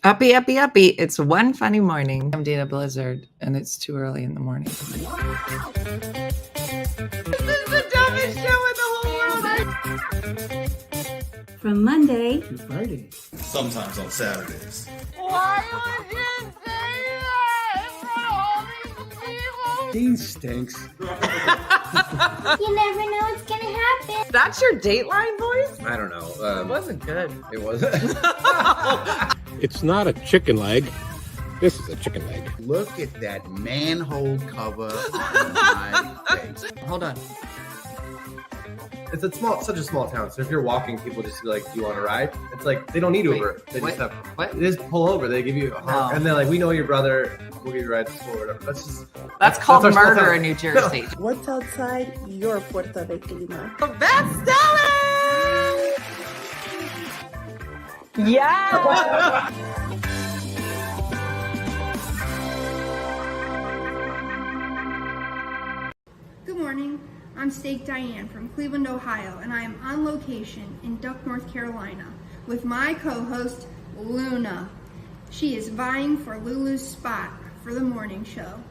Uppy, uppy, uppy. It's one funny morning. I'm Dana Blizzard, and it's too early in the morning. This is the dumbest show in the whole world. From Monday to Friday. Sometimes on Saturdays. Why would you say that in front of all these people? Dean stinks. You never know what's gonna happen. That's your Dateline voice? I don't know. It wasn't good. It wasn't. It's not a chicken leg. This is a chicken leg. Look at that manhole cover on my face. Hold on. It's such a small town. So if you're walking, people just be like, "Do you want to ride?" It's like they don't need Uber. They just have. What? They just pull over. They give you a honk, and they're like, "We know your brother. We'll give you a ride to school or whatever." That's called our small murder town. in New Jersey. What's outside your Puerto Rican? That's Stella! Yeah! Good morning. I'm Steak Diane from Cleveland, Ohio, and I am on location in Duck, North Carolina with my co-host, Luna. She is vying for Lulu's spot for the morning show.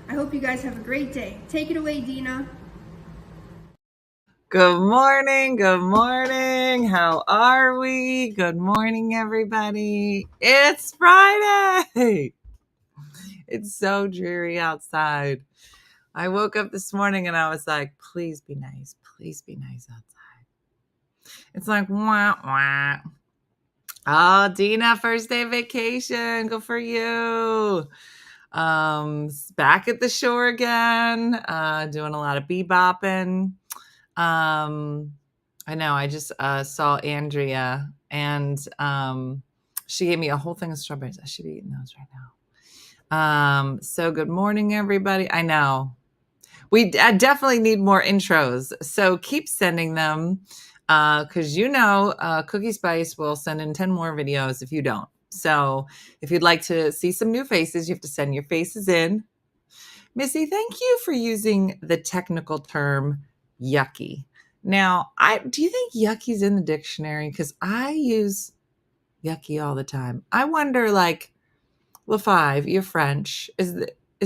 I hope you guys have a great day. Take it away, Dina. Good morning. Good morning. How are we? Good morning, everybody. It's Friday. It's so dreary outside. I woke up this morning and I was like, please be nice. Please be nice outside. It's like, wah, wah. Oh, Dina, first day of vacation. Good for you. Back at the shore again, doing a lot of bebopping. I know I just saw Andrea and she gave me a whole thing of strawberries. I should be eating those right now. So good morning, everybody. I know we definitely need more intros. So keep sending them because Cookie Spice will send in 10 more videos if you don't. So if you'd like to see some new faces, you have to send your faces in. Missy, thank you for using the technical term yucky. Now, do you think yucky's in the dictionary? Because I use yucky all the time. I wonder, like, LaFive, you're French. Is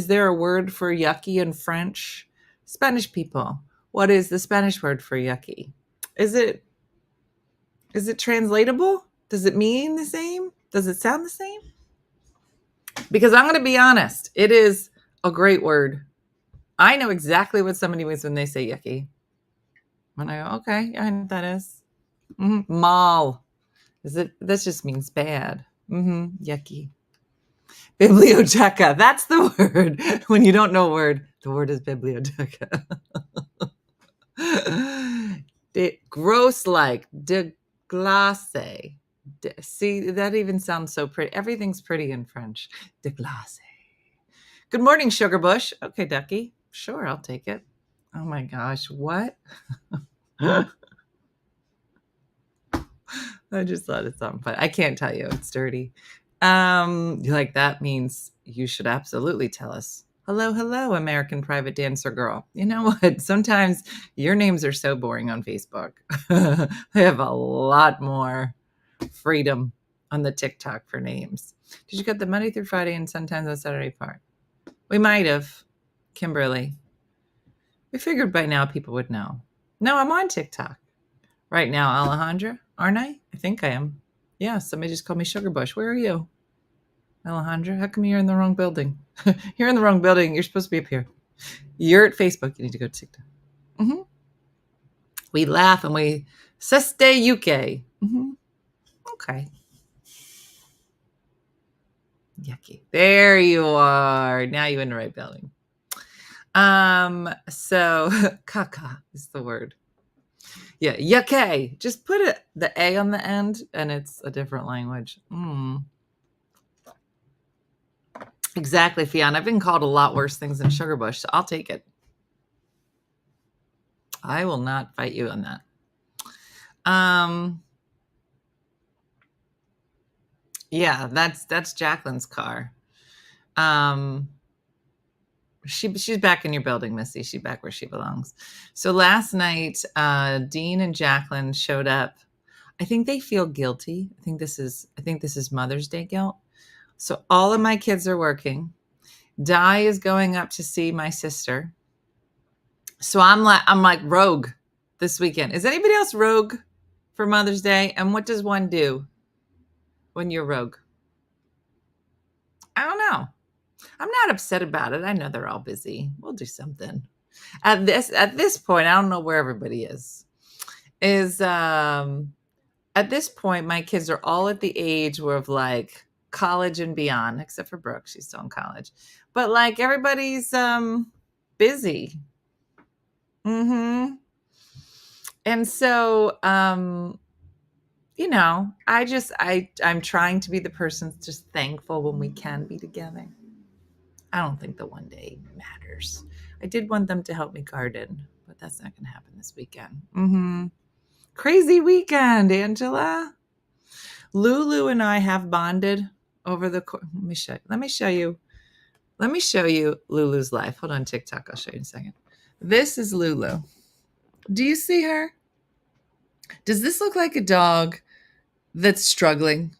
there a word for yucky in French? Spanish people, what is the Spanish word for yucky? Is it translatable? Does it mean the same? Does it sound the same? Because I'm going to be honest, it is a great word. I know exactly what somebody means when they say yucky. When I go, okay, I know what that is. Mal. That just means bad. Yucky. Biblioteca. That's the word. When you don't know a word, the word is biblioteca. Gross like. De glace. See, that even sounds so pretty. Everything's pretty in French. De glace. Good morning, Sugar Bush. Okay, Ducky. Sure, I'll take it. Oh my gosh, what? I just thought it's something fun. I can't tell you. It's dirty. Like that means you should absolutely tell us. Hello, hello, American Private Dancer Girl. You know what? Sometimes your names are so boring on Facebook. They have a lot more freedom on the TikTok for names. Did you get the Monday through Friday and sometimes on Saturday part? We might have, Kimberly. We figured by now people would know. No, I'm on TikTok right now, Alejandra, aren't I? I think I am. Yeah, somebody just called me Sugar Bush. Where are you, Alejandra? How come you're in the wrong building? You're in the wrong building. You're supposed to be up here. You're at Facebook. You need to go to TikTok. We laugh and we Seste UK. Okay. Yucky. There you are. Now you're in the right building. So caca is the word. Yeah, yucky. Just put the A on the end and it's a different language. Exactly, Fionn. I've been called a lot worse things than Sugar Bush, so I'll take it. I will not fight you on that. Yeah, that's Jacqueline's car. She's back in your building, Missy. She's back where she belongs. So last night, Dean and Jacqueline showed up. I think they feel guilty. I think this is Mother's Day guilt So all of my kids are working. Di is going up to see my sister. So I'm like rogue this weekend. Is anybody else rogue for Mother's Day? And what does one do when you're rogue? I don't know. I'm not upset about it. I know they're all busy. We'll do something. At this point, I don't know where everybody is. At this point, my kids are all at the age where of like college and beyond, except for Brooke. She's still in college. But like everybody's busy. Mm-hmm. And so you know, I'm trying to be the person that's just thankful when we can be together. I don't think the one day matters. I did want them to help me garden, but that's not going to happen this weekend. Mm-hmm. Crazy weekend, Angela. Lulu and I have bonded over the course. Let me show you Lulu's life. Hold on, TikTok. I'll show you in a second. This is Lulu. Do you see her? Does this look like a dog that's struggling?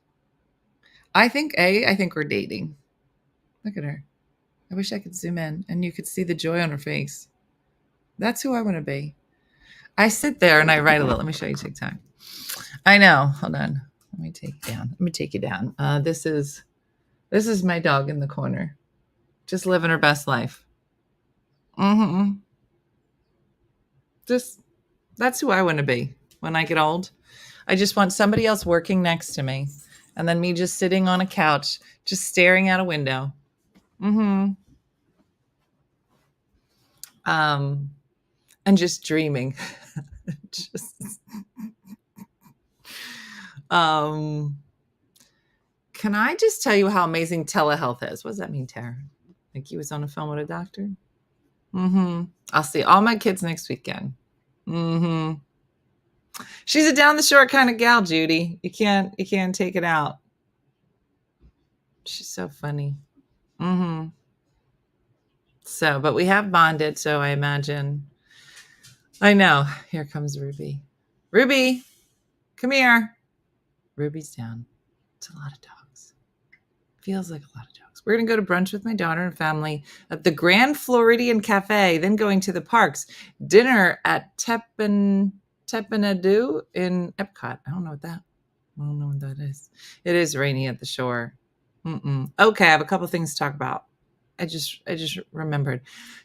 I think we're dating. Look at her. I wish I could zoom in and you could see the joy on her face. That's who I want to be. I sit there and I write a little. Let me show you TikTok. I know. Hold on. Let me take you down. This is my dog in the corner, just living her best life. Mm-hmm. That's who I want to be when I get old. I just want somebody else working next to me, and then me just sitting on a couch, just staring out a window. Mm-hmm. And just dreaming. Can I just tell you how amazing telehealth is? What does that mean, Tara? Like you was on a phone with a doctor? Mm-hmm. I'll see all my kids next weekend. Mm-hmm. She's a down the short kind of gal, Judy. You can't take it out. She's so funny. Mm-hmm. So, but we have bonded, so I imagine. I know. Here comes Ruby. Ruby, come here. Ruby's down. It's a lot of dogs. Feels like a lot of dogs. We're going to go to brunch with my daughter and family at the Grand Floridian Cafe, then going to the parks. Dinner at Teppanadu in Epcot. I don't know what that is. It is rainy at the shore. Okay, I have a couple things to talk about. I just remembered.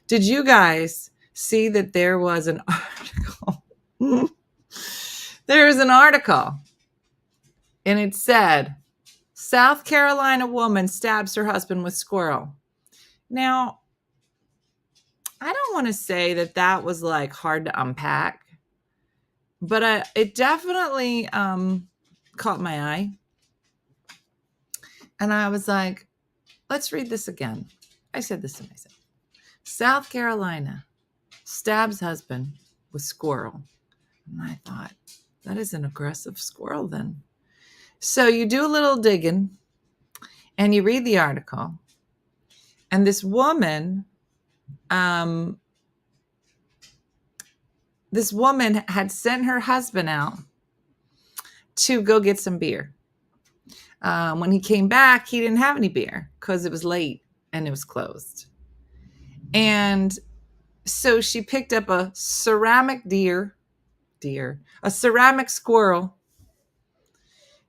Did you guys see that there was an article? There was an article, and it said, South Carolina woman stabs her husband with squirrel. Now, I don't want to say that was like hard to unpack, but it definitely caught my eye. And I was like, let's read this again. I said this to myself. South Carolina stabs husband with squirrel. And I thought, that is an aggressive squirrel then. So you do a little digging and you read the article. And this woman had sent her husband out to go get some beer. When he came back, he didn't have any beer because it was late and it was closed. And so she picked up a ceramic a ceramic squirrel,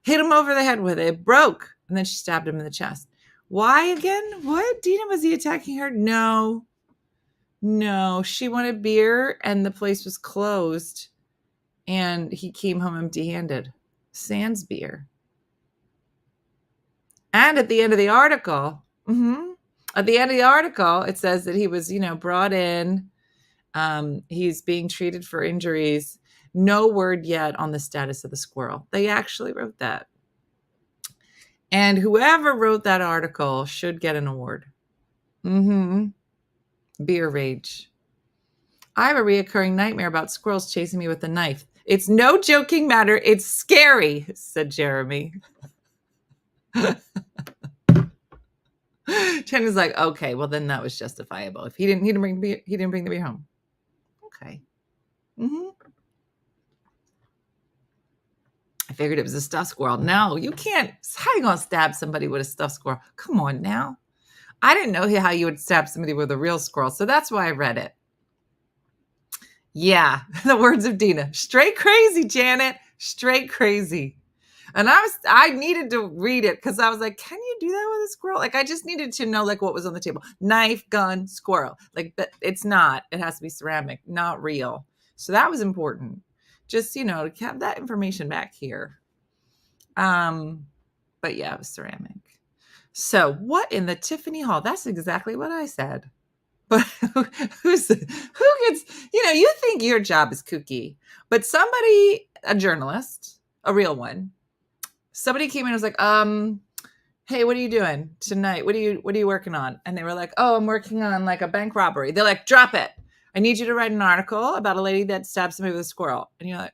hit him over the head with it. It broke. And then she stabbed him in the chest. Why again? What? Dina, was he attacking her? No. She wanted beer and the place was closed. And he came home empty-handed. Sans beer. And at the end of the article, it says that he was, brought in. He's being treated for injuries. No word yet on the status of the squirrel. They actually wrote that. And whoever wrote that article should get an award. Beer rage. I have a reoccurring nightmare about squirrels chasing me with a knife. It's no joking matter. It's scary, said Jeremy. Jenny's like, okay, well then that was justifiable. If he didn't bring the beer home. Okay. I figured it was a stuffed squirrel. No, you can't. How you going to stab somebody with a stuffed squirrel? Come on now. I didn't know how you would stab somebody with a real squirrel, so that's why I read it. Yeah, the words of Dina. Straight crazy, Janet. Straight crazy. And I needed to read it because I was like, can you do that with a squirrel? Like, I just needed to know like what was on the table. Knife, gun, squirrel. Like, but it's not. It has to be ceramic, not real. So that was important. Just, to have that information back here. But yeah, it was ceramic. So what in the Tiffany Hall? That's exactly what I said. But who gets, you think your job is kooky, but somebody, a journalist, a real one, somebody came in and was like, hey, what are you doing tonight? What are you working on? And they were like, oh, I'm working on like a bank robbery. They're like, drop it. I need you to write an article about a lady that stabbed somebody with a squirrel. And you're like,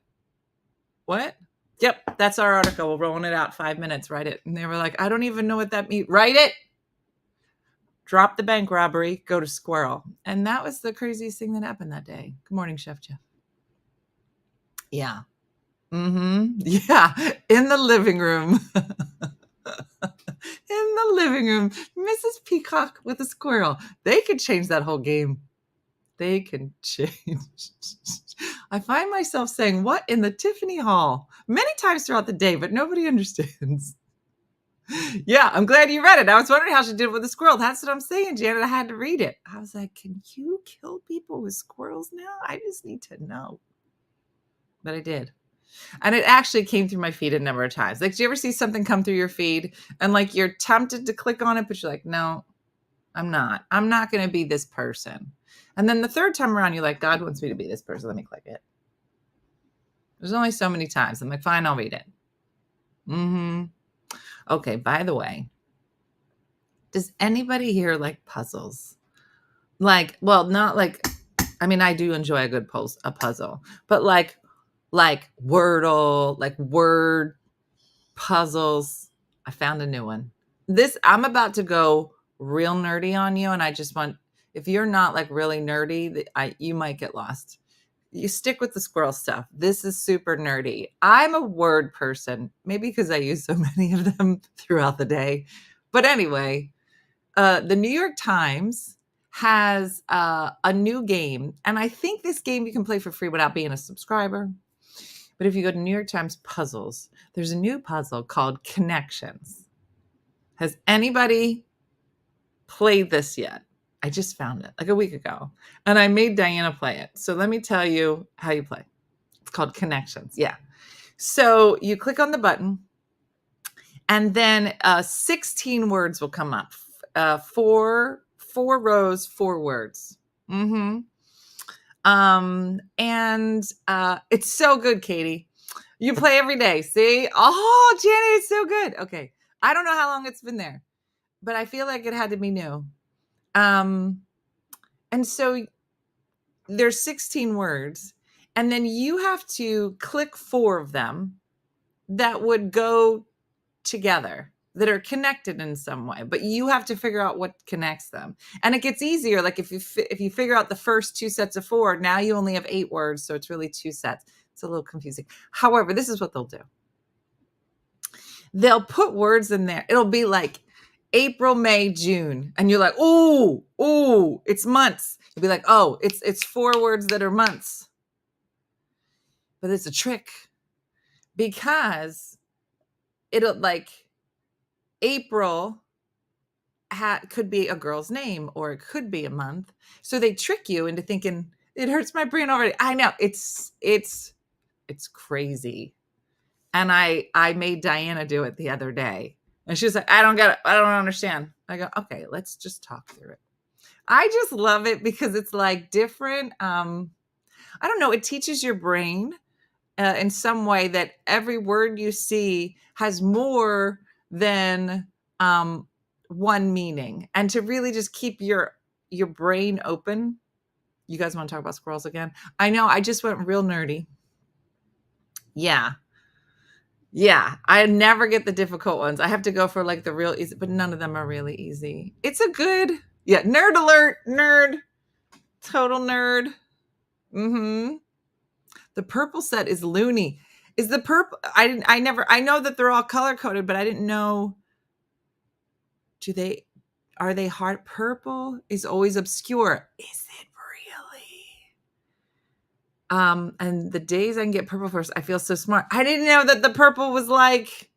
what? Yep, that's our article. We're rolling it out 5 minutes. Write it. And they were like, I don't even know what that means. Write it. Drop the bank robbery, go to squirrel. And that was the craziest thing that happened that day. Good morning, Chef Jeff. Yeah. Yeah. In the living room. In the living room. Mrs. Peacock with a squirrel. They could change that whole game. They can change. I find myself saying, what in the Tiffany Hall? Many times throughout the day, but nobody understands. Yeah, I'm glad you read it. I was wondering how she did it with the squirrel. That's what I'm saying, Janet. I had to read it. I was like, can you kill people with squirrels now? I just need to know. But I did. And it actually came through my feed a number of times. Like, do you ever see something come through your feed and like you're tempted to click on it, but you're like, no, I'm not. I'm not going to be this person. And then the third time around, you're like, God wants me to be this person. Let me click it. There's only so many times. I'm like, fine, I'll read it. Okay, by the way, does anybody here like puzzles? Like, well, not like, I mean, I do enjoy a good puzzle, but like Wordle, like word puzzles. I found a new one. I'm about to go real nerdy on you. And I just want, if you're not like really nerdy, you might get lost. You stick with the squirrel stuff. This is super nerdy. I'm a word person, maybe because I use so many of them throughout the day. But anyway, the New York Times has a new game. And I think this game you can play for free without being a subscriber. But if you go to New York Times Puzzles, there's a new puzzle called Connections. Has anybody played this yet? I just found it like a week ago. And I made Diana play it. So let me tell you how you play. It's called Connections. Yeah. So you click on the button and then 16 words will come up. Four rows, 4 words. And it's so good, Katie. You play every day. See? Oh, Janet, it's so good. Okay. I don't know how long it's been there, but I feel like it had to be new. And so there's 16 words, and then you have to click 4 of them that would go together, that are connected in some way, but you have to figure out what connects them. And it gets easier. Like if you figure out the first 2 sets of 4, now you only have 8 words. So it's really 2 sets. It's a little confusing. However, this is what they'll do. They'll put words in there. It'll be like April, May, June. And you're like, oh, it's months. You'll be like, oh, it's 4 words that are months. But it's a trick because it'll like April could be a girl's name or it could be a month. So they trick you into thinking it hurts my brain already. I know it's crazy. And I made Diana do it the other day. And she was like, I don't get it. I don't understand. I go, okay, let's just talk through it. I just love it because it's like different. I don't know. It teaches your brain in some way that every word you see has more than one meaning. And to really just keep your brain open. You guys want to talk about squirrels again? I know. I just went real nerdy. Yeah, I never get the difficult ones. I have to go for like the real easy, but none of them are really easy. It's a good, nerd alert, nerd, total nerd. The purple set is loony. Is the purple? I know that they're all color coded, but I didn't know. Are they hard? Purple is always obscure. Is it really? And the days I can get purple first, I feel so smart. I didn't know that the purple was like,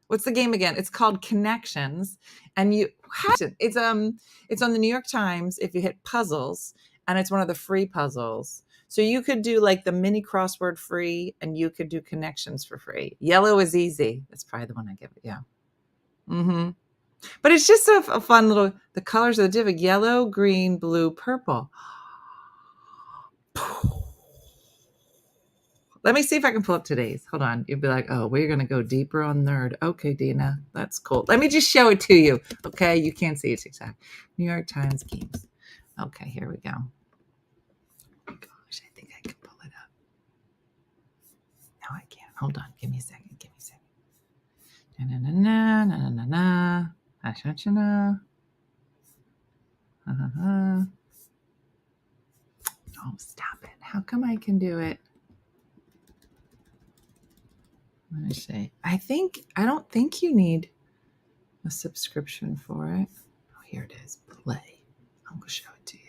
what's the game again? It's called Connections. And it's on the New York Times if you hit puzzles, and it's one of the free puzzles. So you could do like the mini crossword free, and you could do Connections for free. Yellow is easy. That's probably the one I give it. Yeah. Mm-hmm. But it's just a fun little, the colors of the div, yellow, green, blue, purple. Let me see if I can pull up today's. Hold on. You'll be like, oh, we're going to go deeper on nerd. Okay, Dina, that's cool. Let me just show it to you. Okay, you can't see it TikTok. New York Times games. Okay, here we go. Oh my gosh, I think I can pull it up. No, I can't. Hold on. Give me a second. Na-na-na-na, na-na-na-na. Oh, stop it. How come I can do it? Let me see. I don't think you need a subscription for it. Oh, here it is. Play. I'm going to show it to you.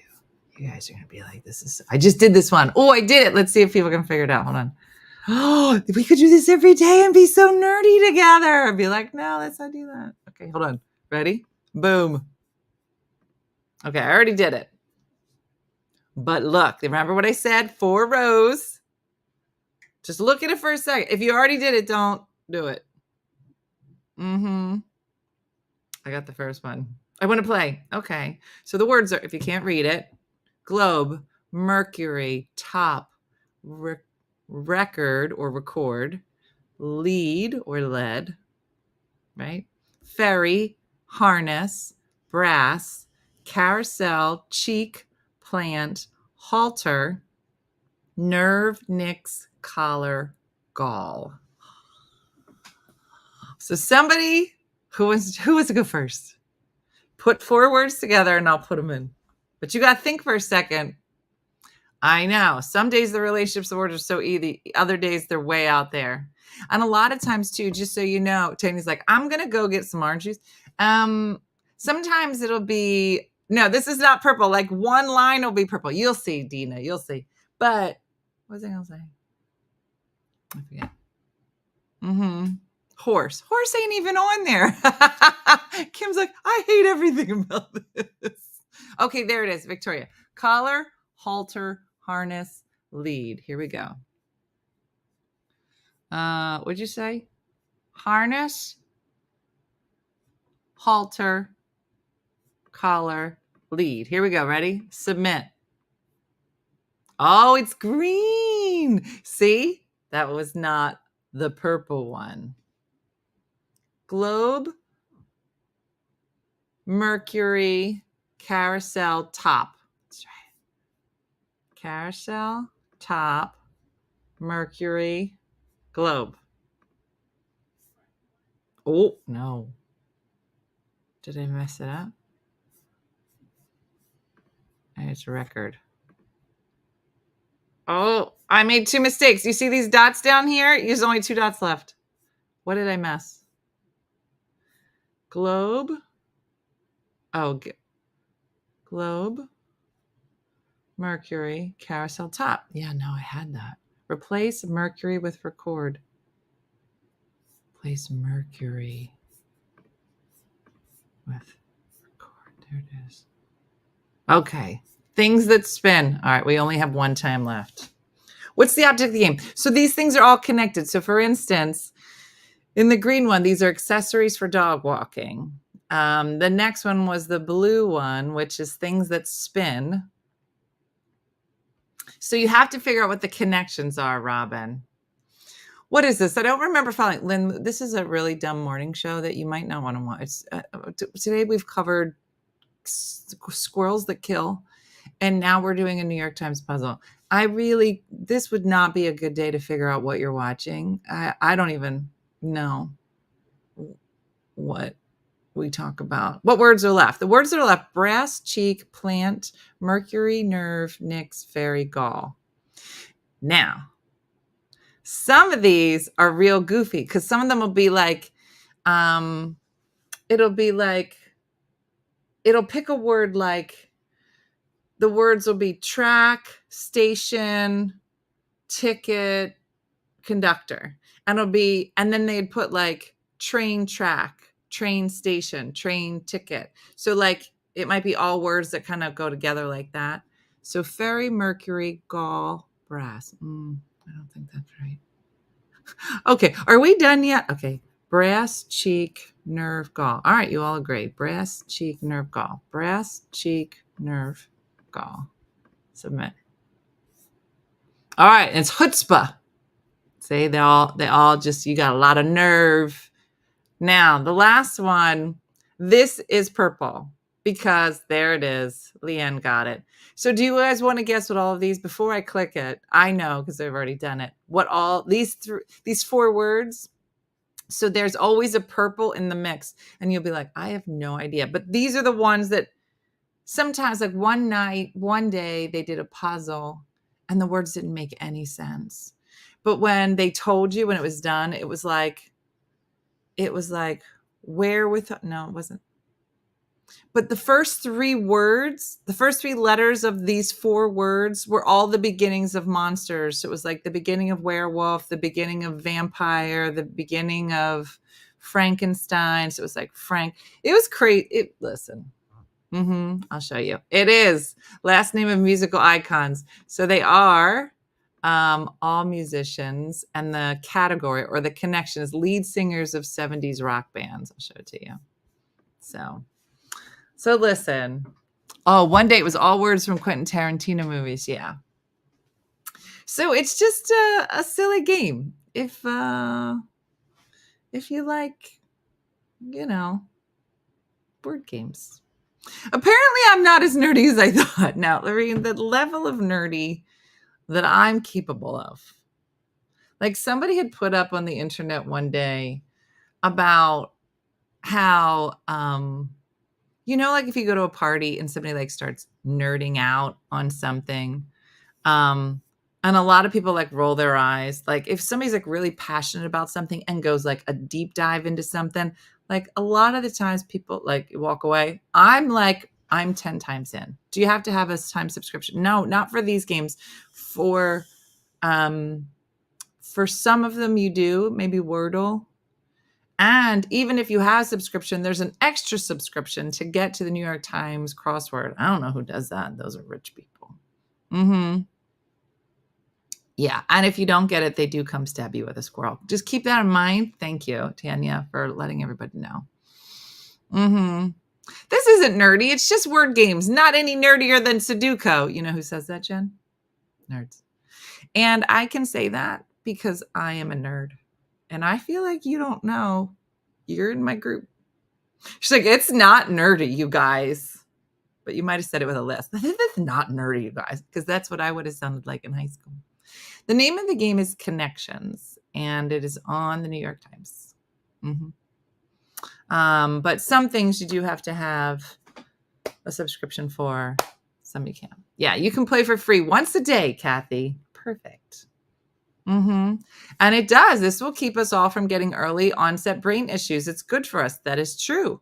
You guys are going to be like, I just did this one. Oh, I did it. Let's see if people can figure it out. Hold on. Oh, we could do this every day and be so nerdy together. I'd be like, no, let's not do that. Okay, hold on. Ready? Boom. Okay, I already did it. But look, remember what I said? 4 rows. Just look at it for a second. If you already did it, don't do it. I got the first one. I want to play. Okay. So the words are, if you can't read it, globe, mercury, top, record or record, lead or lead, right? Ferry, harness, brass, carousel, cheek, plant, halter, nerve, nix, collar, gall. So somebody who wants to go first? Put 4 words together and I'll put them in. But you got to think for a second. I know. Some days the relationships, the words are so easy. Other days they're way out there. And a lot of times too, just so you know, Tiny's like, I'm going to go get some orange juice. Sometimes it'll be, no, this is not purple. Like one line will be purple. You'll see, Dina. You'll see. But what was I going to say? I forget. Horse. Horse ain't even on there. Kim's like, I hate everything about this. Okay, there it is, Victoria. Collar, halter, harness, lead. Here we go. What'd you say? Harness, halter, collar, lead. Here we go. Ready? Submit. Oh, it's green. See? That was not the purple one. Globe, mercury, carousel, top. That's right. Carousel, top, mercury, globe. Oh, no. Did I mess it up? It's a record. Oh, I made 2 mistakes. You see these dots down here? There's only 2 dots left. What did I mess? Globe. Oh, globe, mercury, carousel, top. Yeah, no, I had that. Replace mercury with record. Replace mercury with record. There it is. Okay. Things that spin. All right, we only have 1 time left. What's the object of the game? So these things are all connected. So for instance, in the green one, these are accessories for dog walking. The next one was the blue one, which is things that spin. So you have to figure out what the connections are, Robin. What is this? I don't remember following. Lynn, this is a really dumb morning show that you might not want to watch. Today we've covered squirrels that kill, and now we're doing a New York Times puzzle. This would not be a good day to figure out what you're watching. I don't even know what we talk about. What words are left? The words that are left: brass, cheek, plant, mercury, nerve, nix, fairy, gall. Now, Some of these are real goofy because some of them will be like, it'll pick a word like, the words will be track, station, ticket, conductor. And then they'd put like train track, train station, train ticket. So like it might be all words that kind of go together like that. So ferry, mercury, gall, brass. I don't think that's right. Okay, are we done yet? Okay, brass, cheek, nerve, gall. All right, you all agree. Brass, cheek, nerve, gall. Brass, cheek, nerve, gall. Submit. All right, it's chutzpah. See, they all just, you got a lot of nerve. Now, the last one, this is purple because there it is. Leanne got it. So do you guys want to guess what all of these, before I click it, I know because I've already done it, what all these 4 words? So there's always a purple in the mix and you'll be like, I have no idea. But these are the ones that sometimes, like one day they did a puzzle and the words didn't make any sense. But when they told you when it was done, it was like, where with, no, it wasn't. But the first 3 words, the first 3 letters of these 4 words were all the beginnings of monsters. So it was like the beginning of werewolf, the beginning of vampire, the beginning of Frankenstein. So it was like Frank. It was crazy. Listen. I'll show you. It is last name of musical icons. So they are all musicians, and the category or the connection is lead singers of 70s rock bands. I'll show it to you. So listen. Oh, one day it was all words from Quentin Tarantino movies. Yeah. So it's just a silly game. If you like, board games. Apparently I'm not as nerdy as I thought. Now, Lorraine, the level of nerdy that I'm capable of. Like somebody had put up on the internet one day about how, like if you go to a party and somebody like starts nerding out on something, and a lot of people like roll their eyes. Like if somebody's like really passionate about something and goes like a deep dive into something, like a lot of the times people like walk away. I'm 10 times in. Do you have to have a time subscription? No, not for these games. For some of them you do, maybe Wordle. And even if you have a subscription, there's an extra subscription to get to the New York Times crossword. I don't know who does that. Those are rich people. Yeah. And if you don't get it, they do come stab you with a squirrel. Just keep that in mind. Thank you, Tanya, for letting everybody know. This isn't nerdy. It's just word games. Not any nerdier than Sudoku. You know who says that, Jen? Nerds. And I can say that because I am a nerd. And I feel like you don't know. You're in my group. She's like, it's not nerdy, you guys. But you might have said it with a lisp. That's not nerdy, you guys. Because that's what I would have sounded like in high school. The name of the game is Connections. And it is on the New York Times. But some things you do have to have a subscription for. Some you can. Yeah, you can play for free once a day, Kathy. Perfect. And it does. This will keep us all from getting early onset brain issues. It's good for us. That is true.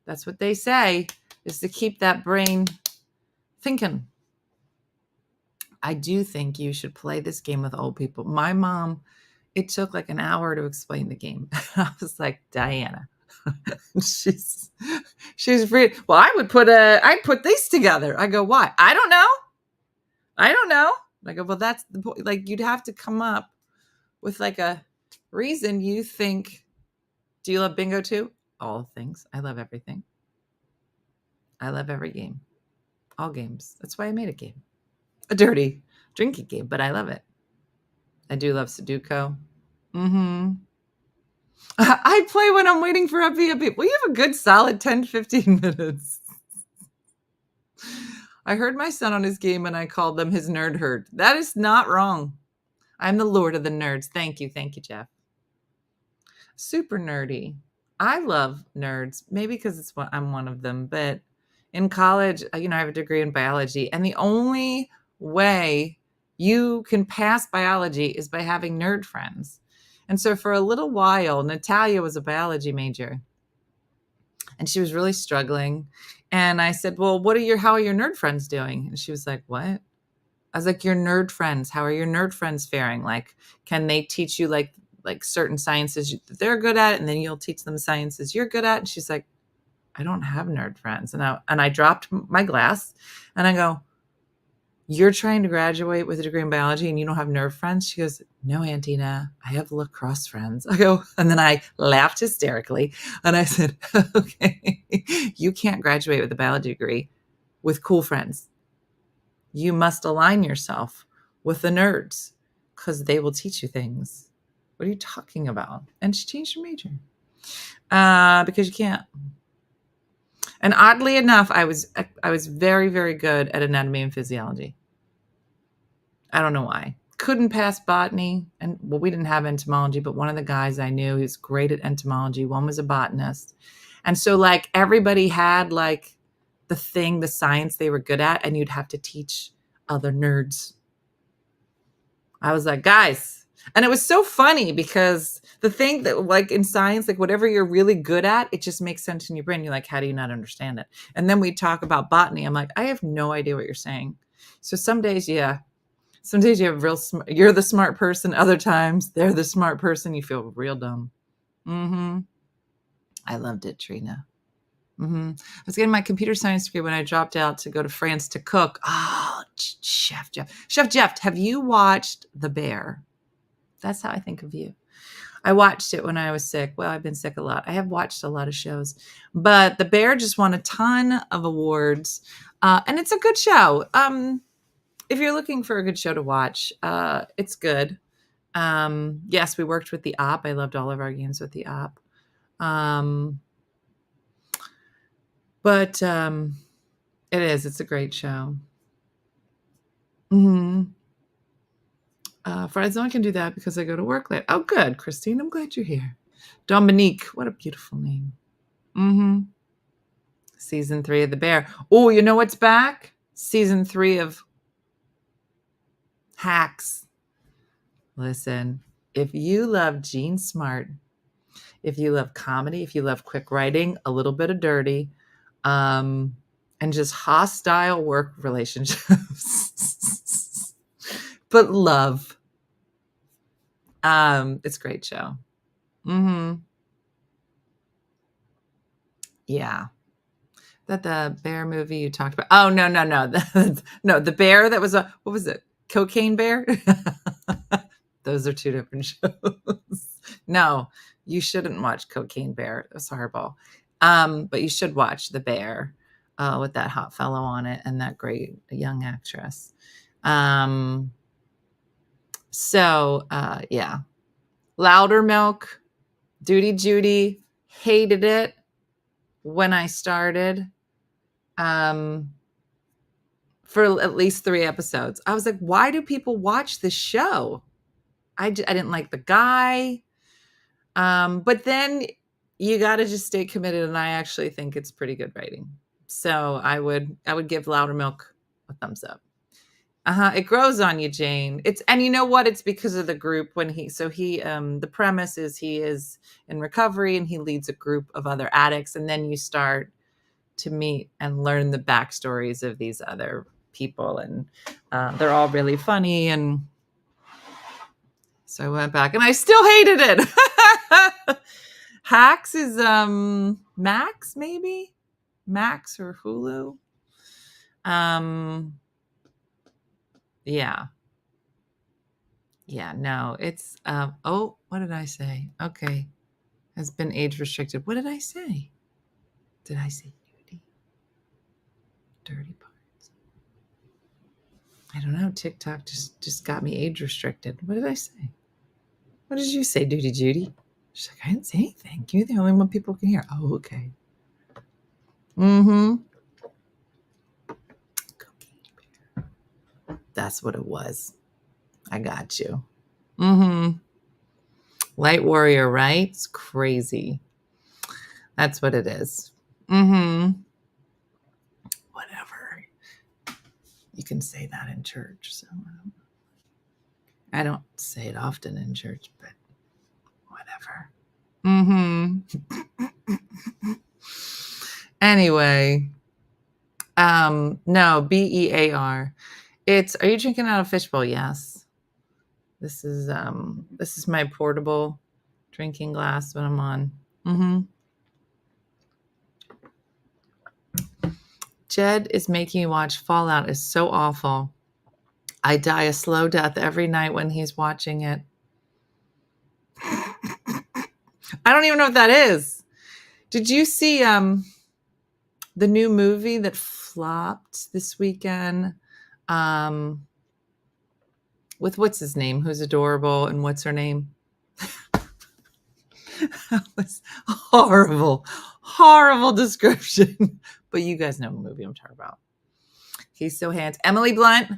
That's what they say, is to keep that brain thinking. I do think you should play this game with old people. My mom, it took like an hour to explain the game. I was like, Diana, she's free. Well, I'd put these together. I go, why? I don't know. I go, well, that's the point. Like, you'd have to come up with like a reason you think. Do you love bingo too? All things. I love everything. I love every game. All games. That's why I made a game. A dirty drinking game, but I love it. I do love Sudoku. I play when I'm waiting for Uppy. Well, you have a good solid 10, 15 minutes. I heard my son on his game and I called them his nerd herd. That is not wrong. I'm the lord of the nerds. Thank you, Jeff. Super nerdy. I love nerds, maybe because I'm one of them. But in college, I have a degree in biology, and the only way you can pass biology is by having nerd friends. And so for a little while, Natalia was a biology major and she was really struggling. And I said, well, how are your nerd friends doing? And she was like, what? I was like, your nerd friends, how are your nerd friends faring? Like, can they teach you like certain sciences that they're good at, and then you'll teach them sciences you're good at? And she's like, I don't have nerd friends. And I dropped my glass and I go, you're trying to graduate with a degree in biology and you don't have nerd friends? She goes, no, Antina, I have lacrosse friends. I go, and then I laughed hysterically and I said, okay, you can't graduate with a biology degree with cool friends. You must align yourself with the nerds because they will teach you things. What are you talking about? And she changed her major because you can't. And oddly enough, I was very, very good at anatomy and physiology. I don't know why. Couldn't pass botany. And well, we didn't have entomology, but one of the guys I knew, he was great at entomology. One was a botanist. And so like everybody had like the science they were good at, and you'd have to teach other nerds. I was like, guys. And it was so funny because the thing that like in science, like whatever you're really good at, it just makes sense in your brain. You're like, how do you not understand it? And then we talk about botany. I'm like, I have no idea what you're saying. So some days, yeah. Some days you have you're the smart person. Other times they're the smart person. You feel real dumb. I loved it, Trina. I was getting my computer science degree when I dropped out to go to France to cook. Oh, Chef Jeff, have you watched The Bear? That's how I think of you. I watched it when I was sick. Well, I've been sick a lot. I have watched a lot of shows, but The Bear just won a ton of awards. And it's a good show. If you're looking for a good show to watch, it's good. Yes, we worked with the op. I loved all of our games with the op. But it's a great show. Friday, I can do that because I go to work late. Oh, good, Christine. I'm glad you're here. Dominique, what a beautiful name. Season 3 of The Bear. Oh, you know what's back? Season 3 of Hacks. Listen, if you love Jean Smart, if you love comedy, if you love quick writing, a little bit of dirty, and just hostile work relationships, but love. It's a great show. Yeah. That the Bear movie you talked about. Oh, no. No, the bear that was what was it? Cocaine Bear? Those are two different shows. No, you shouldn't watch Cocaine Bear. It was horrible. But you should watch The Bear with that hot fellow on it and that great young actress. Yeah. Louder Milk, Duty Judy, hated it when I started for at least 3 episodes. I was like, why do people watch this show? I didn't like the guy. But then you got to just stay committed. And I actually think it's pretty good writing. So I would give Louder Milk a thumbs up. It grows on you, Jane. And you know what? It's because of the group the premise is he is in recovery and he leads a group of other addicts. And then you start to meet and learn the backstories of these other people. And they're all really funny. And so I went back and I still hated it. Hacks is Max, maybe? Max or Hulu. Yeah. Yeah, no, it's what did I say? Okay. Has been age restricted. What did I say? Did I say nudity? Dirty parts. I don't know. TikTok just got me age restricted. What did I say? What did you say, Duty Judy? She's like, I didn't say anything. You're the only one people can hear. Oh, okay. That's what it was. I got you. Light Warrior, right? It's crazy. That's what it is. Whatever. You can say that in church. So I don't say it often in church, but whatever. Mm-hmm. Anyway, no, BEAR. Are you drinking out of fishbowl? Yes. This is my portable drinking glass when I'm on. Mm-hmm. Jed is making me watch Fallout. Is so awful. I die a slow death every night when he's watching it. I don't even know what that is. Did you see the new movie that flopped this weekend? With what's his name? Who's adorable, and what's her name? That was horrible description. But you guys know the movie I'm talking about. He's so handsome. Emily Blunt.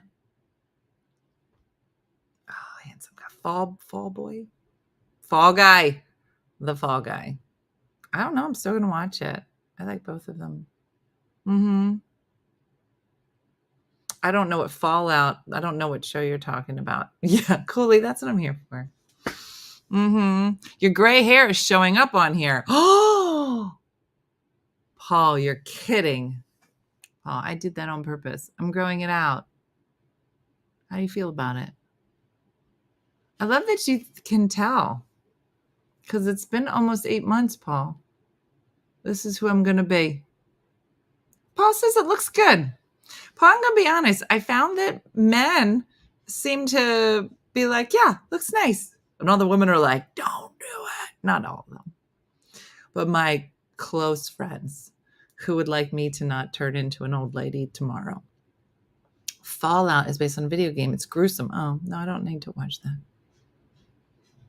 Oh, handsome guy. Fall boy. Fall guy. The Fall Guy. I don't know. I'm still gonna watch it. I like both of them. Mm-hmm. I don't know what Fallout. I don't know what show you're talking about. Yeah, Cooley. That's what I'm here for. Mm-hmm. Your gray hair is showing up on here. Oh, Paul, you're kidding. Paul, I did that on purpose. I'm growing it out. How do you feel about it? I love that you can tell. Because it's been almost 8 months, Paul. This is who I'm going to be. Paul says it looks good. Paul, I'm going to be honest. I found that men seem to be like, yeah, looks nice. And all the women are like, don't do it. Not all of them. But my close friends who would like me to not turn into an old lady tomorrow. Fallout is based on a video game. It's gruesome. Oh, no, I don't need to watch that.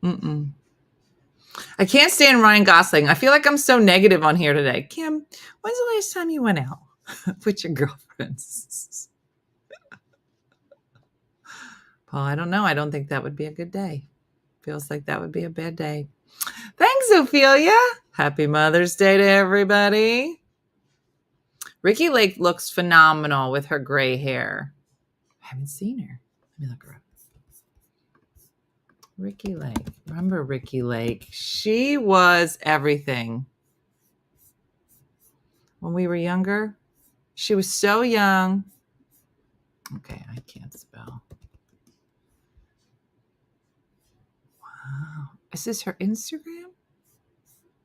Mm-mm. I can't stand Ryan Gosling. I feel like I'm so negative on here today. Kim, when's the last time you went out with your girlfriends? Paul, I don't know. I don't think that would be a good day. Feels like that would be a bad day. Thanks, Ophelia. Happy Mother's Day to everybody. Ricky Lake looks phenomenal with her gray hair. I haven't seen her. Let me look her up. Ricky Lake. Remember Ricky Lake? She was everything. When we were younger, she was so young. Okay, I can't spell. Wow. Is this her Instagram?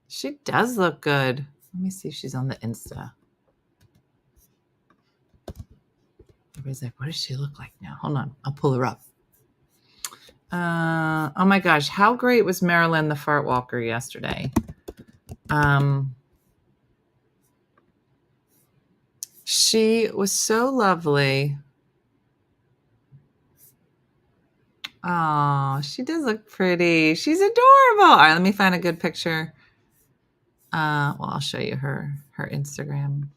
She does look good. Let me see if she's on the Insta. Everybody's like, what does she look like now? Hold on. I'll pull her up. Oh my gosh, how great was Marilyn the Fart Walker yesterday? She was so lovely. Oh, she does look pretty. She's adorable. All right, let me find a good picture. Well, I'll show you her Instagram.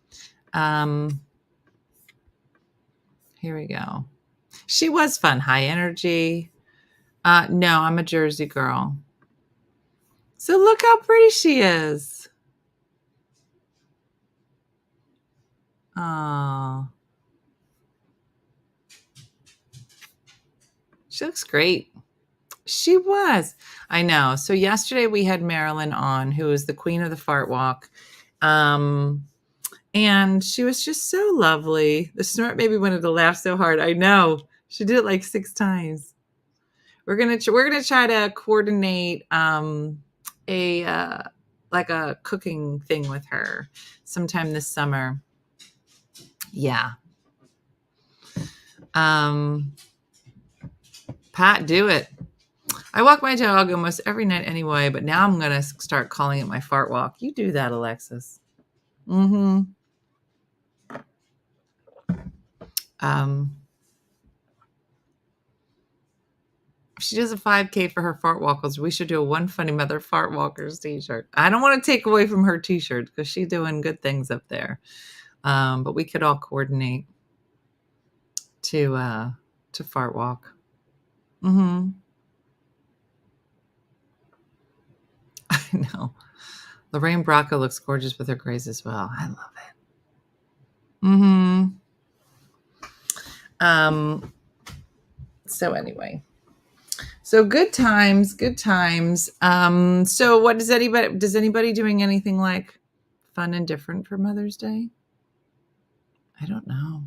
Here we go. She was fun. High energy. No, I'm a Jersey girl. So look how pretty she is. Oh. She looks great. She was. I know. So yesterday we had Marilyn on, who is the queen of the fart walk. And she was just so lovely. The snort baby wanted to laugh so hard. I know. She did it like 6 times. We're gonna try to coordinate a cooking thing with her sometime this summer. Yeah. Pat, do it. I walk my dog almost every night anyway, but now I'm gonna start calling it my fart walk. You do that, Alexis. Mm-hmm. She does a 5K for her fart walkers. We should do a OneFunnyMother fart walkers t-shirt. I don't want to take away from her t-shirt because she's doing good things up there. But we could all coordinate to fart walk. Mm-hmm. I know. Lorraine Bracco looks gorgeous with her grays as well. I love it. Mm-hmm. So anyway. So good times, good times. So what does anybody doing anything like fun and different for Mother's Day? I don't know.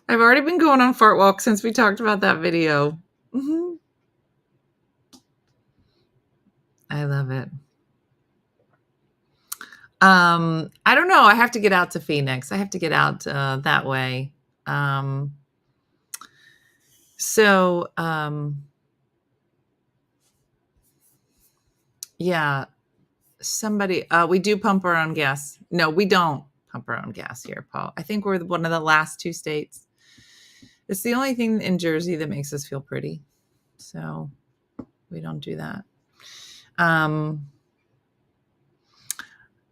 I've already been going on fart walk since we talked about that video. Mm-hmm. I love it. I don't know. I have to get out to Phoenix. I have to get out that way. Yeah, somebody, we do pump our own gas. No, we don't pump our own gas here, Paul. I think we're one of the last 2 states. It's the only thing in Jersey that makes us feel pretty. So we don't do that.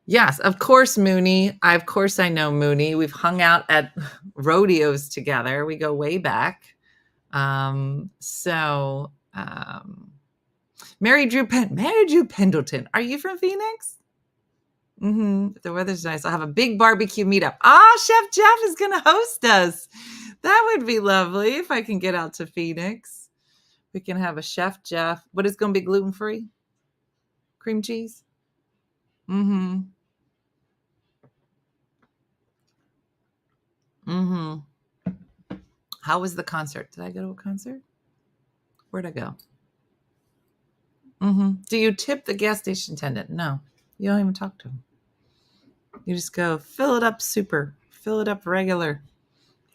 Yes, of course, Mooney. Of course, I know Mooney. We've hung out at rodeos together. We go way back. Mary Drew Pendleton. Are you from Phoenix? The weather's nice. I'll have a big barbecue meetup. Chef Jeff is going to host us. That would be lovely if I can get out to Phoenix. We can have a Chef Jeff. But it's going to be gluten-free? Cream cheese? How was the concert? Did I go to a concert? Where'd I go? Do you tip the gas station attendant? No. You don't even talk to him. You just go, fill it up super, fill it up regular,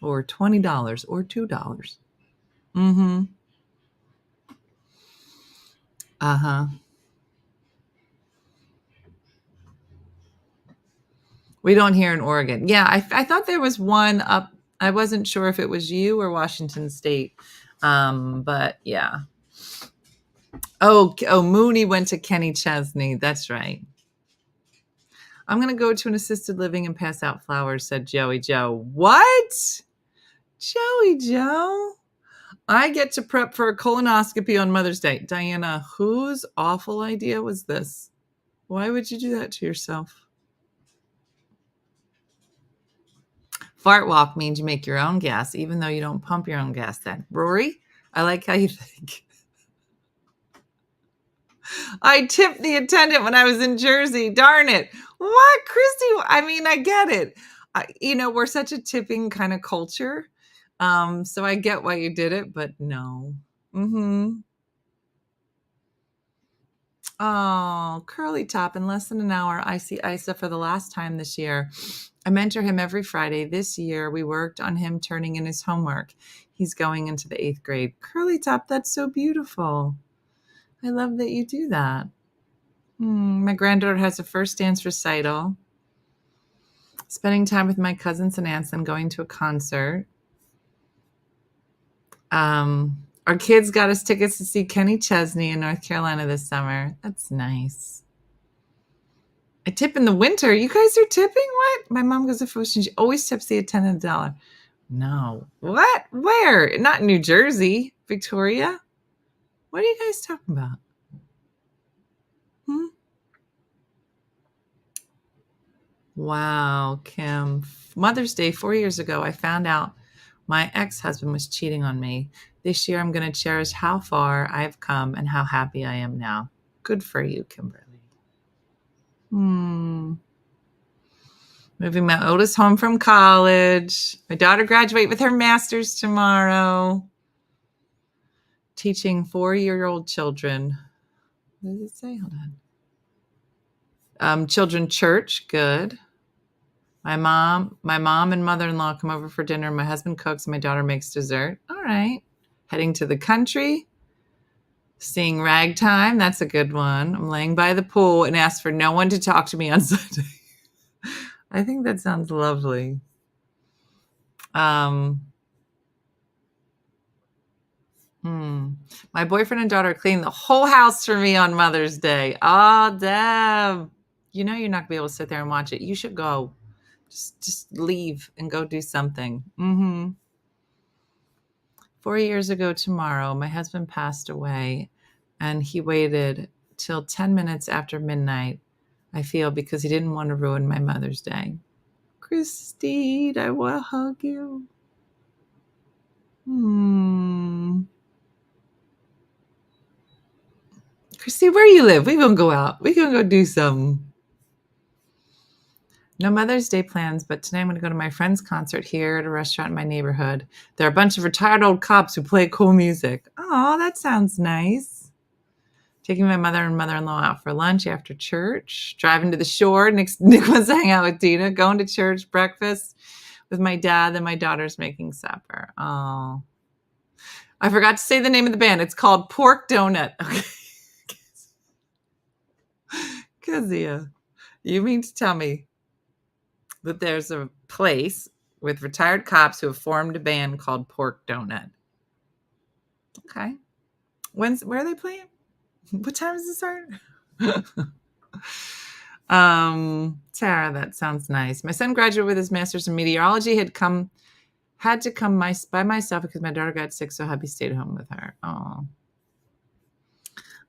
or $20 or $2. We don't here in Oregon. Yeah, I thought there was one up. I wasn't sure if it was you or Washington State. But yeah. Oh, Mooney went to Kenny Chesney. That's right. I'm going to go to an assisted living and pass out flowers, said Joey Joe. What? Joey Joe? I get to prep for a colonoscopy on Mother's Day. Diana, whose awful idea was this? Why would you do that to yourself? Fart walk means you make your own gas, even though you don't pump your own gas then. Rory, I like how you think. I tipped the attendant when I was in Jersey. Darn it. What, Christy? I mean, I get it. We're such a tipping kind of culture. So I get why you did it, but no. Oh, Curly Top. In less than an hour, I see Isa for the last time this year. I mentor him every Friday. This year, we worked on him turning in his homework. He's going into the 8th grade. Curly Top, that's so beautiful. I love that you do that. My granddaughter has a first dance recital. Spending time with my cousins and aunts and going to a concert. Our kids got us tickets to see Kenny Chesney in North Carolina this summer. That's nice. I tip in the winter. You guys are tipping? What? My mom goes to Food and she always tips the attendant $1. No. What? Where? Not in New Jersey. Victoria? What are you guys talking about? Wow, Kim. Mother's Day 4 years ago, I found out my ex-husband was cheating on me. This year, I'm going to cherish how far I've come and how happy I am now. Good for you, Kimberly. Moving my oldest home from college. My daughter graduates with her master's tomorrow. Teaching 4-year-old children. What does it say? Hold on. Children church, good. My mom and mother-in-law come over for dinner. My husband cooks and my daughter makes dessert. All right. Heading to the country. Seeing Ragtime. That's a good one. I'm laying by the pool and asked for no one to talk to me on Sunday. I think that sounds lovely. My boyfriend and daughter cleaned the whole house for me on Mother's Day. Oh, Deb. You know you're not going to be able to sit there and watch it. You should go. Just leave and go do something. 4 years ago tomorrow, my husband passed away, and he waited till 10 minutes after midnight, I feel, because he didn't want to ruin my Mother's Day. Christine, I want to hug you. Christy, where you live? We gonna go out. We gonna go do something. No Mother's Day plans, but tonight I'm going to go to my friend's concert here at a restaurant in my neighborhood. There are a bunch of retired old cops who play cool music. Oh, that sounds nice. Taking my mother and mother-in-law out for lunch after church. Driving to the shore. Nick wants to hang out with Dina. Going to church, breakfast with my dad, and my daughter's making supper. Oh. I forgot to say the name of the band. It's called Pork Donut. Okay. Kezia, you mean to tell me that there's a place with retired cops who have formed a band called Pork Donut? Okay. Where are they playing? What time does it start? Tara, that sounds nice. My son graduated with his master's in meteorology. Had to come by myself because my daughter got sick, so hubby stayed home with her. Oh.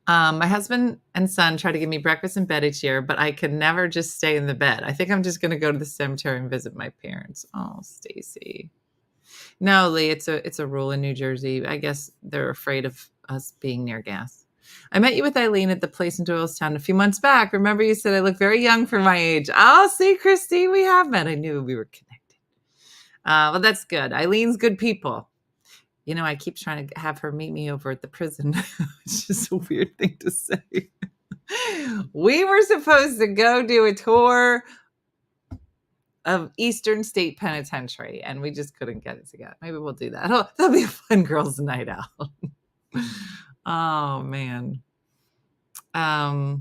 My husband and son try to give me breakfast in bed each year, but I could never just stay in the bed. I think I'm just going to go to the cemetery and visit my parents. Oh, Stacy. No, Lee, it's a rule in New Jersey. I guess they're afraid of us being near gas. I met you with Eileen at the place in Doylestown a few months back. Remember you said I look very young for my age. Oh, see, Christy, we have met. I knew we were connected. Well, that's good. Eileen's good people. You know, I keep trying to have her meet me over at the prison. It's just a weird thing to say. We were supposed to go do a tour of Eastern State Penitentiary, and we just couldn't get it together. Maybe we'll do that. That'll be a fun girls' night out. Oh, man. My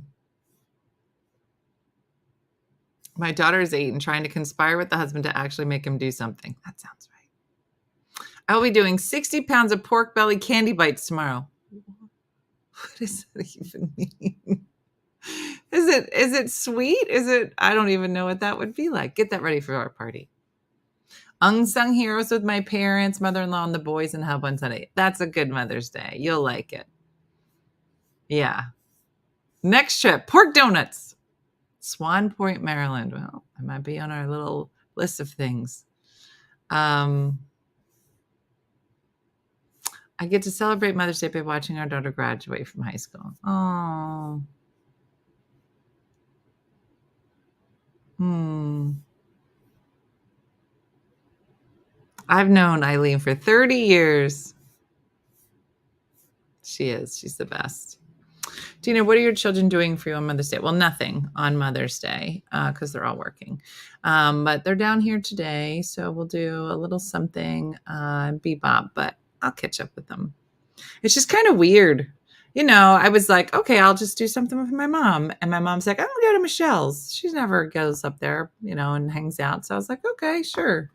daughter is 8 and trying to conspire with the husband to actually make him do something. That sounds right. I'll be doing 60 pounds of pork belly candy bites tomorrow. What does that even mean? Is it sweet? I don't even know what that would be like. Get that ready for our party. Unsung heroes with my parents, mother-in-law, and the boys, and hub on Sunday. That's a good Mother's Day. You'll like it. Yeah. Next trip, pork donuts. Swan Point, Maryland. Well, I might be on our little list of things. I get to celebrate Mother's Day by watching our daughter graduate from high school. Oh. I've known Eileen for 30 years. She's the best. Tina, what are your children doing for you on Mother's Day? Well, nothing on Mother's Day because they're all working. But they're down here today, so we'll do a little something bebop, but I'll catch up with them. It's just kind of weird. You know, I was like, okay, I'll just do something with my mom. And my mom's like, I'm going to go to Michelle's. She never goes up there, and hangs out. So I was like, okay, sure.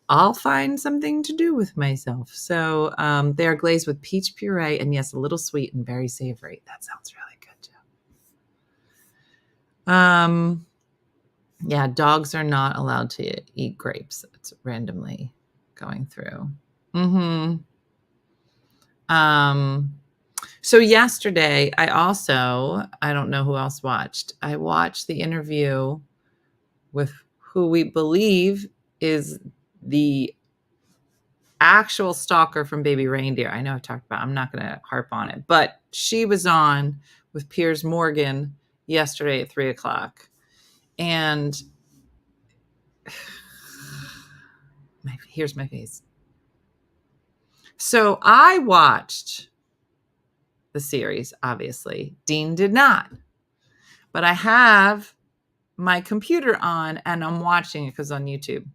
I'll find something to do with myself. So they are glazed with peach puree and, yes, a little sweet and very savory. That sounds really good, too. Yeah, dogs are not allowed to eat grapes. It's randomly going through. So yesterday, I don't know who else watched. I watched the interview with who we believe is the actual stalker from Baby Reindeer. I know I've talked about it. I'm not going to harp on it, but she was on with Piers Morgan yesterday at 3:00. And here's my face. So I watched the series, obviously. Dean did not. But I have my computer on and I'm watching it because it's on YouTube.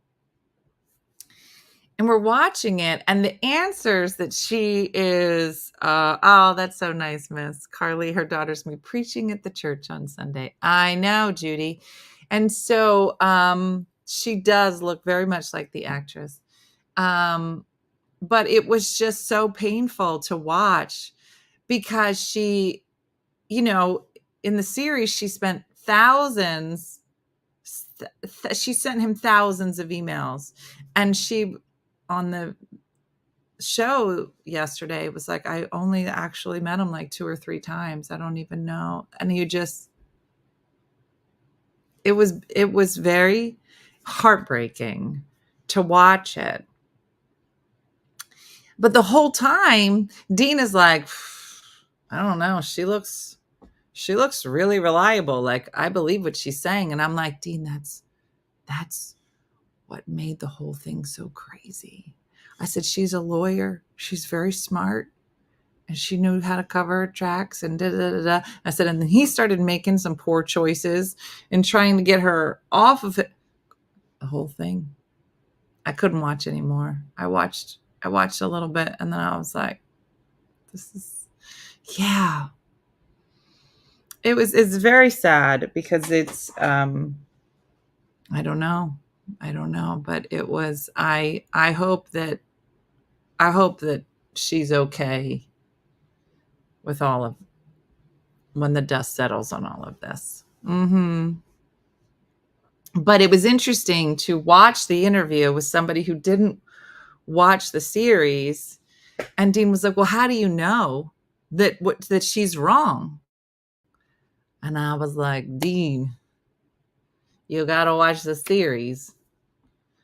And we're watching it, and the answers that she is, oh, that's so nice, Miss Carly. Her daughter's going to be preaching at the church on Sunday. I know, Judy. And so she does look very much like the actress. But it was just so painful to watch because she, in the series, she spent thousands. She sent him thousands of emails, and she, on the show yesterday, was like, I only actually met him like 2 or 3 times. I don't even know. And it was very heartbreaking to watch it. But the whole time, Dean is like, I don't know. She looks she looks really reliable. Like, I believe what she's saying. And I'm like, Dean, that's what made the whole thing so crazy. I said, she's a lawyer. She's very smart. And she knew how to cover her tracks and da-da-da-da. I said, and then he started making some poor choices and trying to get her off of it. The whole thing. I couldn't watch anymore. I watched a little bit and then I was like, yeah. It's very sad because it's, I don't know, but it was, I hope that she's okay with all of, when the dust settles on all of this. But it was interesting to watch the interview with somebody who didn't watch the series. And Dean was like, well, how do you know that she's wrong? And I was like, Dean, you got to watch the series.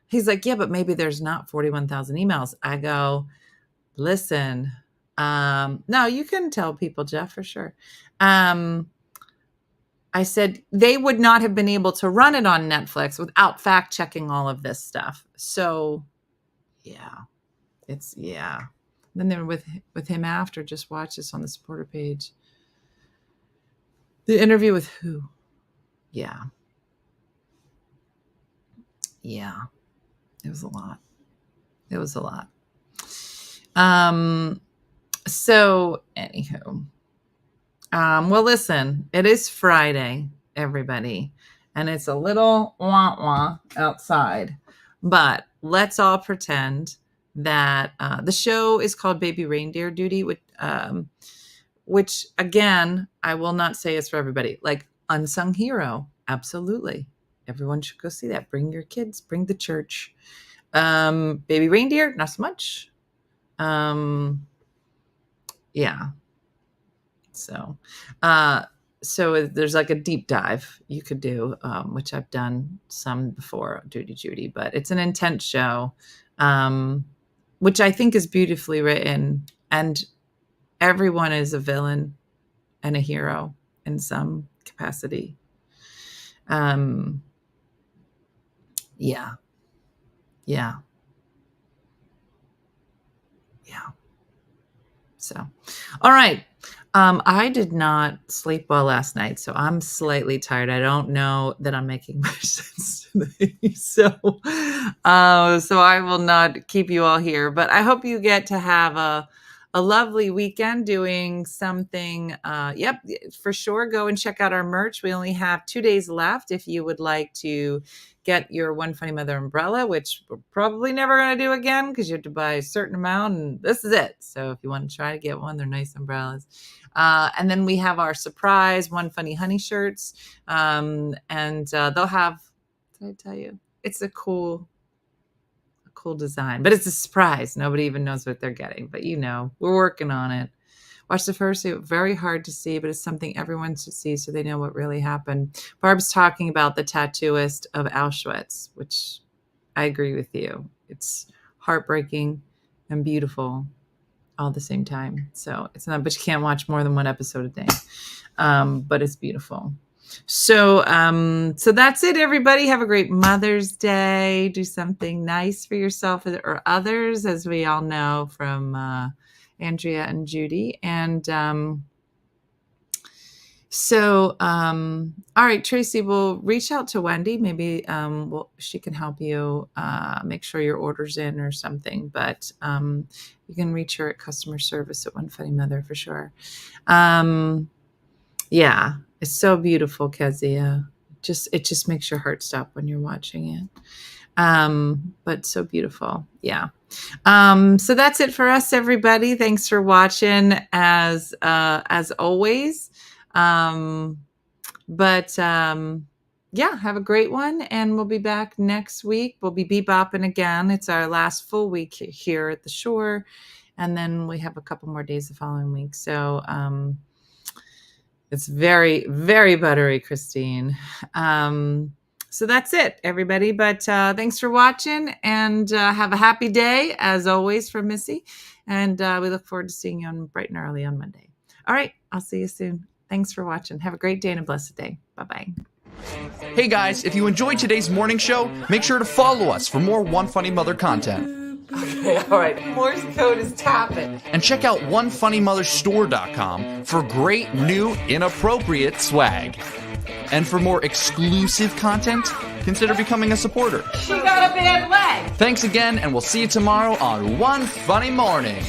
He's like, yeah, but maybe there's not 41,000 emails. I go, listen, no, you can tell people, Jeff, for sure. I said they would not have been able to run it on Netflix without fact checking all of this stuff. So yeah, Then they were with him after, just watch this on the supporter page. The interview with who? Yeah. It was a lot. So anywho, well, listen, it is Friday, everybody, and it's a little wah-wah outside, but let's all pretend that the show is called Baby Reindeer Duty, which again, I will not say is for everybody. Like, unsung hero, absolutely. Everyone should go see that. Bring your kids, bring the church. Baby Reindeer, not so much. Yeah. So there's like a deep dive you could do, which I've done some before, Duty Judy, but it's an intense show, which I think is beautifully written, and everyone is a villain and a hero in some capacity. Yeah. So, all right. I did not sleep well last night, so I'm slightly tired. I don't know that I'm making much sense today. So I will not keep you all here, but I hope you get to have a lovely weekend doing something. Yep, for sure. Go and check out our merch. We only have 2 days left. If you would like to get your One Funny Mother umbrella, which we're probably never going to do again because you have to buy a certain amount, and this is it. So if you want to try to get one, they're nice umbrellas. And then we have our surprise One Funny Honey shirts, and they'll have, did I tell you? It's a cool design, but it's a surprise. Nobody even knows what they're getting, but we're working on it. Watch the first, very hard to see, but it's something everyone should see so they know what really happened. Barb's talking about the tattooist of Auschwitz, which I agree with you. It's heartbreaking and beautiful all at the same time. So it's not, but you can't watch more than one episode a day. But it's beautiful. So that's it, everybody. Have a great Mother's Day. Do something nice for yourself or others, as we all know from Andrea and Judy. And all right, Tracy, will reach out to Wendy. Maybe she can help you make sure your order's in or something. But you can reach her at customer service at OneFunnyMother for sure. Yeah, it's so beautiful, Kezia. It just makes your heart stop when you're watching it. But so beautiful. Yeah. So that's it for us, everybody. Thanks for watching as always. Yeah, have a great one, and we'll be back next week. We'll be bebopping again. It's our last full week here at the shore, and then we have a couple more days the following week. So it's very, very buttery, Christine. So that's it, everybody. But thanks for watching, and have a happy day, as always, from Missy. And we look forward to seeing you bright and early on Monday. All right, I'll see you soon. Thanks for watching. Have a great day and a blessed day. Bye-bye. Hey guys, if you enjoyed today's morning show, make sure to follow us for more One Funny Mother content. Okay, all right. Morse code is tapping. And check out OneFunnyMotherStore.com for great new inappropriate swag. And for more exclusive content, consider becoming a supporter. She got a bad leg. Thanks again, and we'll see you tomorrow on One Funny Morning.